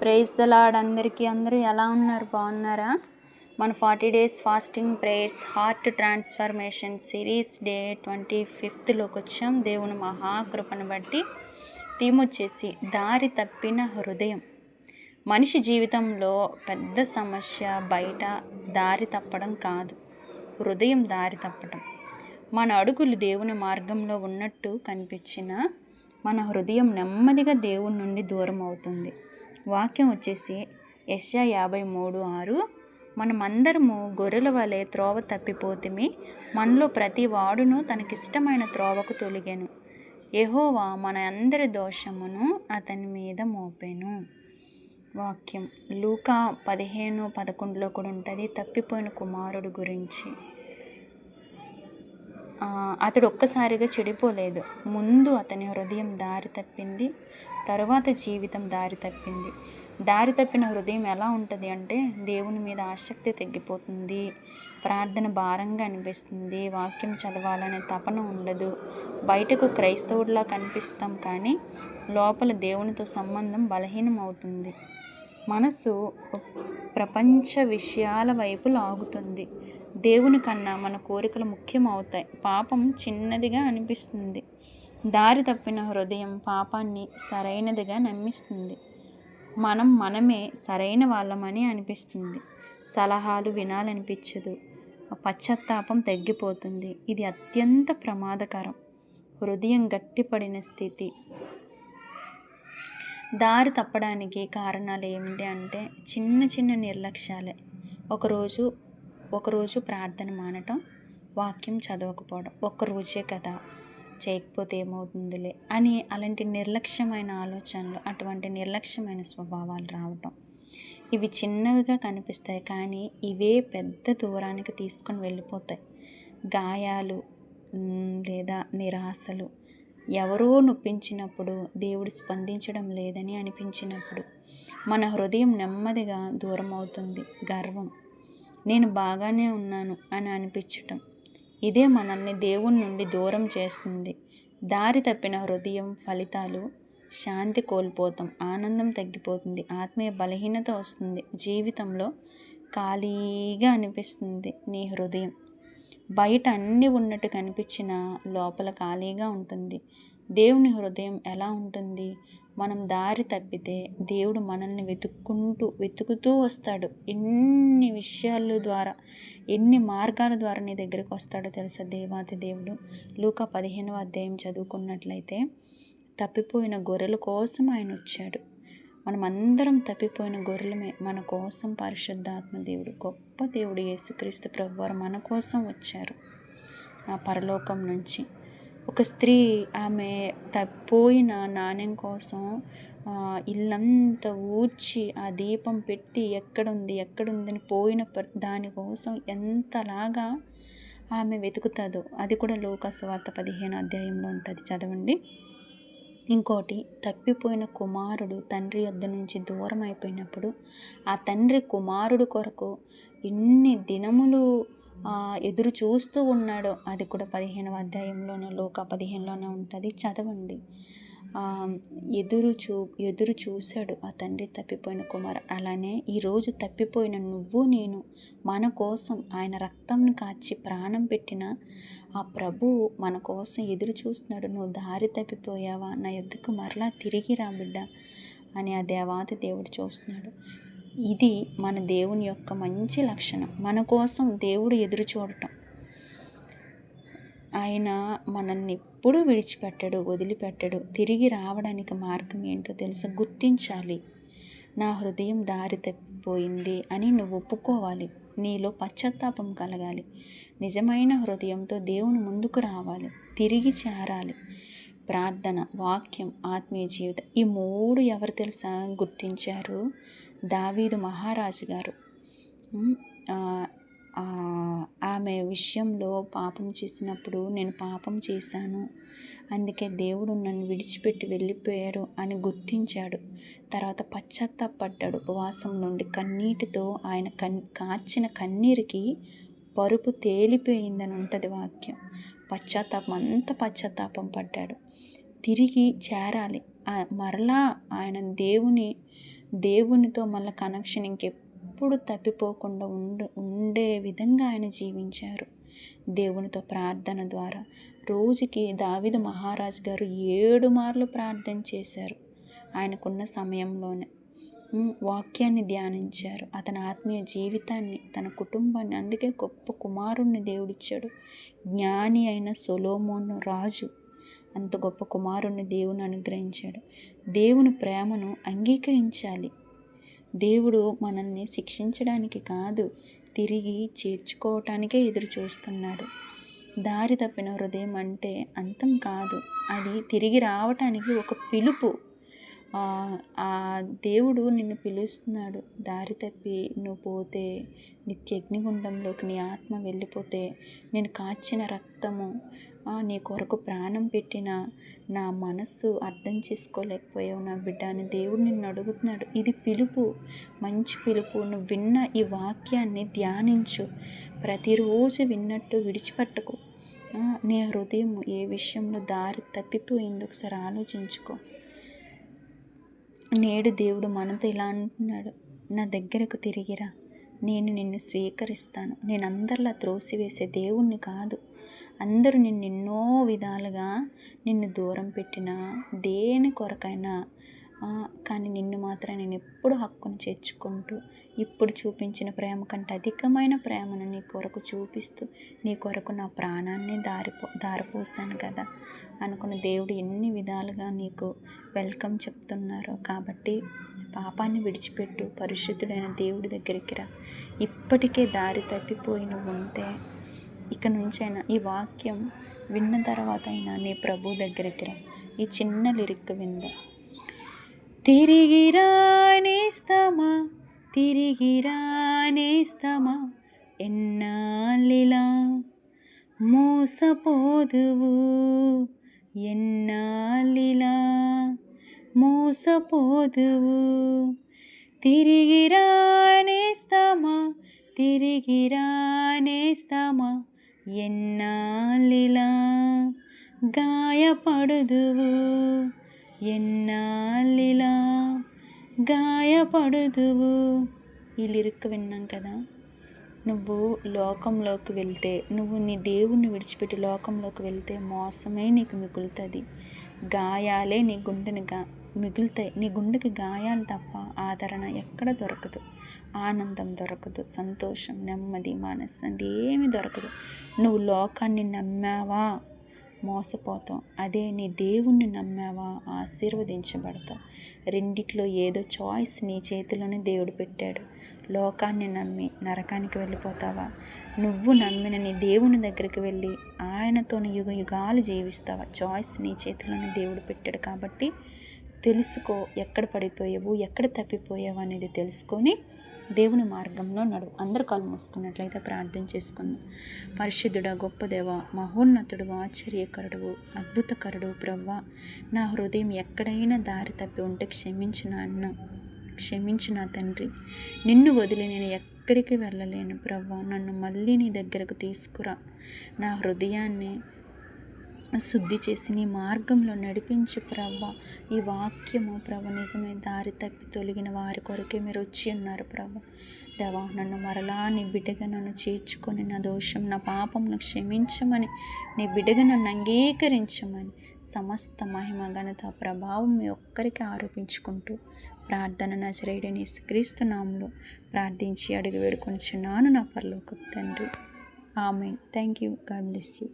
Praise the lord అందరికీ. అందరూ ఎలా ఉన్నారు? బాగున్నారా? మన 40 days fasting prayers heart transformation series day 25th వచ్చాం. దేవుని మహాకృపను బట్టి థీమ్ వచ్చేసి దారి తప్పిన హృదయం. మనిషి జీవితంలో పెద్ద సమస్య బయట దారి తప్పడం కాదు, హృదయం దారి తప్పడం. మన అడుగులు దేవుని మార్గంలో ఉన్నట్టు కనిపించిన మన హృదయం నెమ్మదిగా దేవుని నుండి దూరం అవుతుంది. వాక్యం వచ్చేసి యెషయా 53:6, మనమందరము గొర్రెల వలె త్రోవ తప్పిపోతిమి, మనలో ప్రతి వాడును తనకిష్టమైన త్రోవకు తొలిగెను, యెహోవా మన అందరి దోషమును అతని మీద మోపెను. వాక్యం లూకా 15:11 కూడా ఉంటుంది. తప్పిపోయిన కుమారుడు గురించి. అతడు ఒక్కసారిగా చెడిపోలేదు. ముందు అతని హృదయం దారి తప్పింది, తరువాత జీవితం దారి తప్పింది. దారి తప్పిన హృదయం ఎలా ఉంటుంది అంటే, దేవుని మీద ఆసక్తి తగ్గిపోతుంది, ప్రార్థన భారంగా అనిపిస్తుంది, వాక్యం చదవాలనే తపన ఉండదు. బయటకు క్రైస్తవుడిలా కనిపిస్తాం కానీ లోపల దేవునితో సంబంధం బలహీనం అవుతుంది. మనసు ప్రపంచ విషయాల వైపు లాగుతుంది. దేవుని కన్నా మన కోరికలు ముఖ్యం అవుతాయి. పాపం చిన్నదిగా అనిపిస్తుంది. దారి తప్పిన హృదయం పాపాన్ని సరైనదిగా నమ్మిస్తుంది. మనమే సరైన వాళ్ళమని అనిపిస్తుంది. సలహాలు వినాలనిపించదు. పశ్చాత్తాపం తగ్గిపోతుంది. ఇది అత్యంత ప్రమాదకరం. హృదయం గట్టిపడిన స్థితి. దారి తప్పడానికి కారణాలు ఏమిటి అంటే, చిన్న నిర్లక్ష్యాలే. ఒకరోజు ప్రార్థన మానటం, వాక్యం చదవకపోవడం. ఒక్కరోజే కదా, చేయకపోతే ఏమవుతుందిలే అని అలాంటి నిర్లక్ష్యమైన ఆలోచనలు, అటువంటి నిర్లక్ష్యమైన స్వభావాలు రావటం. ఇవి చిన్నవిగా కనిపిస్తాయి కానీ ఇవే పెద్ద దూరానికి తీసుకొని వెళ్ళిపోతాయి. గాయాలు లేదా నిరాశలు, ఎవరో నొప్పించినప్పుడు, దేవుడు స్పందించడం లేదని అనిపించినప్పుడు మన హృదయం నెమ్మదిగా దూరం అవుతుంది. గర్వం, నేను బాగానే ఉన్నాను అని అనిపించటం, ఇదే మనల్ని దేవుని నుండి దూరం చేస్తుంది. దారి తప్పిన హృదయం ఫలితాలు శాంతి కోల్పోతాం, ఆనందం తగ్గిపోతుంది, ఆత్మీయ బలహీనత వస్తుంది, జీవితంలో ఖాళీగా అనిపిస్తుంది. నీ హృదయం బయట అన్నీ ఉన్నట్టు కనిపించినా లోపల ఖాళీగా ఉంటుంది. దేవుని హృదయం ఎలా ఉంటుంది? మనం దారి తప్పితే దేవుడు మనల్ని వెతుకుతూ వస్తాడు. ఎన్ని విషయాల ద్వారా, ఎన్ని మార్గాల ద్వారా నీ దగ్గరికి వస్తాడో తెలుసా దేవాతి దేవుడు. లూకా 15వ చదువుకున్నట్లయితే, తప్పిపోయిన గొర్రెల కోసం ఆయన వచ్చాడు. మనమందరం తప్పిపోయిన గొర్రెలమే. మన కోసం పరిశుద్ధాత్మ దేవుడు, గొప్ప దేవుడు యేసుక్రీస్తు ప్రభువారు మన కోసం వచ్చారు. ఆ పరలోకం నుంచి ఒక స్త్రీ ఆమె తప్పిపోయిన నాణ్యం కోసం ఇల్లంతా ఊడ్చి ఆ దీపం పెట్టి ఎక్కడుందని పోయిన దానికోసం ఎంతలాగా ఆమె వెతుకుతుందో, అది కూడా లూకా సువార్త 15వ ఉంటుంది, చదవండి. ఇంకోటి, తప్పిపోయిన కుమారుడు తండ్రి యొద్ద నుంచి దూరం అయిపోయినప్పుడు ఆ తండ్రి కుమారుడు కొరకు ఎన్ని దినములు ఎదురు చూస్తూ ఉన్నాడో, అది కూడా 15వ లూకా 15లోనే ఉంటుంది, చదవండి. ఎదురు చూశాడు ఆ తండ్రి తప్పిపోయిన కుమారు. అలానే ఈరోజు తప్పిపోయిన నువ్వు నేను మన కోసం ఆయన రక్తంని కార్చి ప్రాణం పెట్టిన ఆ ప్రభువు మన కోసం ఎదురు చూస్తున్నాడు. నువ్వు దారి తప్పిపోయావా, నా యొద్దకు మరలా తిరిగి రా బిడ్డ అని ఆ దేవాతి దేవుడు చూస్తున్నాడు. ఇది మన దేవుని యొక్క మంచి లక్షణం. మన కోసం దేవుడు ఎదురు చూడటం. ఆయన మనల్ని ఎప్పుడూ విడిచిపెట్టడు, వదిలిపెట్టడు. తిరిగి రావడానికి మార్గం ఏంటో తెలుసా? గుర్తించాలి. నా హృదయం దారి తప్పిపోయింది అని నువ్వు ఒప్పుకోవాలి. నీలో పశ్చాత్తాపం కలగాలి. నిజమైన హృదయంతో దేవుని ముందుకు రావాలి, తిరిగి చేరాలి. ప్రార్థన, వాక్యం, ఆత్మీయ జీవితం, ఈ 3 ఎవరు తెలుసా గుర్తించారు? దావీదు మహారాజు గారు. ఆమె విషయంలో పాపం చేసినప్పుడు, నేను పాపం చేశాను, అందుకే దేవుడు నన్ను విడిచిపెట్టి వెళ్ళిపోయారు అని గుర్తించాడు. తర్వాత పశ్చాత్తాపడ్డాడు. ఉపవాసం నుండి కన్నీటితో ఆయన కాచిన కన్నీరికి పరుపు తేలిపోయిందని ఉంటుంది వాక్యం. పశ్చాత్తాపం పడ్డాడు. తిరిగి చేరాలి. మరలా ఆయన దేవుని దేవునితో మళ్ళీ కనెక్షన్ ఇంకెప్పుడు తప్పిపోకుండా ఉండే విధంగా ఆయన జీవించారు. దేవునితో ప్రార్థన ద్వారా రోజుకి దావీదు మహారాజు గారు 7 మార్లు ప్రార్థన చేశారు. ఆయనకున్న సమయంలోనే వాక్యాన్ని ధ్యానించారు. అతని ఆత్మీయ జీవితాన్ని, తన కుటుంబాన్ని, అందుకే గొప్ప కుమారుణ్ణి దేవుడిచ్చాడు. జ్ఞాని అయిన సొలొమోను రాజు అంత గొప్ప కుమారుణ్ణి దేవుని అనుగ్రహించాడు. దేవుని ప్రేమను అంగీకరించాలి. దేవుడు మనల్ని శిక్షించడానికి కాదు, తిరిగి చేర్చుకోవటానికే ఎదురు చూస్తున్నాడు. దారి తప్పిన హృదయం అంటే అంతం కాదు, అది తిరిగి రావటానికి ఒక పిలుపు. ఆ దేవుడు నిన్ను పిలుస్తున్నాడు. దారి తప్పి నువ్వు పోతే, నిత్య అగ్నిగుండంలోకి నీ ఆత్మ వెళ్ళిపోతే, నేను కాచిన రక్తము, నీ కొరకు ప్రాణం పెట్టిన నా మనస్సు అర్థం చేసుకోలేకపోయావు నా బిడ్డ అని దేవుడు నిన్ను అడుగుతున్నాడు. ఇది పిలుపు, మంచి పిలుపు. నువ్వు విన్న ఈ వాక్యాన్ని ధ్యానించు. ప్రతిరోజు విన్నట్టు విడిచిపెట్టకు. నీ హృదయం ఏ విషయంలో దారి తప్పిపోయిందో ఒకసారి ఆలోచించుకో. నేడు దేవుడు మనతో ఇలా అంటున్నాడు, నా దగ్గరకు తిరిగిరా, నేను నిన్ను స్వీకరిస్తాను. నేను అందరిలా త్రోసివేసే దేవుణ్ణి కాదు. అందరూ నిన్ను ఎన్నో విధాలుగా నిన్ను దూరం పెట్టినా, దేని కొరకైనా, కానీ నిన్ను మాత్రం నేను ఎప్పుడు హక్కును చేర్చుకుంటూ, ఇప్పుడు చూపించిన ప్రేమ కంటే అధికమైన ప్రేమను నీ కొరకు చూపిస్తూ, నీ కొరకు నా ప్రాణాన్ని దారిపోసాను కదా అనుకున్న దేవుడు ఎన్ని విధాలుగా నీకు వెల్కమ్ చెప్తున్నారు. కాబట్టి పాపాన్ని విడిచిపెట్టు, పరిశుద్ధుడైన దేవుడి దగ్గరికి రా. ఇప్పటికే దారి తప్పిపోయి నువ్వు ఉంటే ఇక నుంచైనా ఈ వాక్యం విన్న తర్వాత అయినా నీ ప్రభు దగ్గరికి రా. ఈ చిన్న లిరిక్ విందా. తిరిగి రానేస్తమా, తిరిగి రానేస్తమా, ఎన్నాళ్ళిలా మోసపోదువు, ఎన్నాళ్ళిలా మోసపోదువు. తిరిగి రానేస్తమా, తిరిగి రానేస్తమా, ఎన్నాళ్ళిలా గాయపడుదువు, ఎన్నాళ్ళిలా గాయపడుదువు. ఈ లిరిక్ విన్నాం కదా. నువ్వు లోకంలోకి వెళ్తే, నువ్వు నీ దేవుణ్ణి విడిచిపెట్టి లోకంలోకి వెళ్తే మోసమే నీకు మిగులుతుంది. గాయాలే నీ గుండెని మిగులుతాయి. నీ గుండెకి గాయాలు తప్ప ఆదరణ ఎక్కడ దొరకదు, ఆనందం దొరకదు, సంతోషం, నెమ్మది, మనశ్శాంతి ఏమీ దొరకదు. నువ్వు లోకాన్ని నమ్మావా మోసపోతావు, అదే నీ దేవుణ్ణి నమ్మావా ఆశీర్వదించబడతావు. రెండిట్లో ఏదో చాయిస్ నీ చేతిలోనే దేవుడు పెట్టాడు. లోకాన్ని నమ్మి నరకానికి వెళ్ళిపోతావా, నువ్వు నమ్మిన నీ దేవుని దగ్గరికి వెళ్ళి ఆయనతో యుగ యుగాలు జీవిస్తావా? చాయిస్ నీ చేతిలోనే దేవుడు పెట్టాడు. కాబట్టి తెలుసుకో, ఎక్కడ పడిపోయావు, ఎక్కడ తప్పిపోయావు అనేది తెలుసుకొని దేవుని మార్గంలో నడువు. అందరు కాళ్ళు మూసుకున్నట్లయితే ప్రార్థన చేసుకుందాం. పరిశుద్ధుడా, గొప్ప దేవ, మహోన్నతుడు, ఆశ్చర్యకరుడు, అద్భుతకరుడు ప్రవ్వా, నా హృదయం ఎక్కడైనా దారి తప్పి ఉంటే క్షమించు నా తండ్రి. నిన్ను వదిలి నేను ఎక్కడికి వెళ్ళలేను ప్రవ్వా. నన్ను మళ్ళీ నీ దగ్గరకు తీసుకురా. నా హృదయాన్ని శుద్ధి చేసి నీ మార్గంలో నడిపించు ప్రవ్వ. ఈ వాక్యము ప్రభ నిజమే, దారి తప్పి తొలగిన వారి కొరకే మీరు వచ్చి ఉన్నారు ప్రభ. దేవా, నన్ను మరలా నీ బిడ్డగా నన్ను చేర్చుకొని, నా దోషం, నా పాపంను క్షమించమని, నీ బిడ్డగా నన్ను అంగీకరించమని, సమస్త మహిమ, ఘనత, ప్రభావం మీ ఒక్కరికి ఆరోపించుకుంటూ ప్రార్థన నజరేయుడైన యేసుక్రీస్తు నామములో ప్రార్థించి అడిగి వేడుకొనుచున్నాను నా పరలోకపు తండ్రి. Amen. Thank you. God bless you.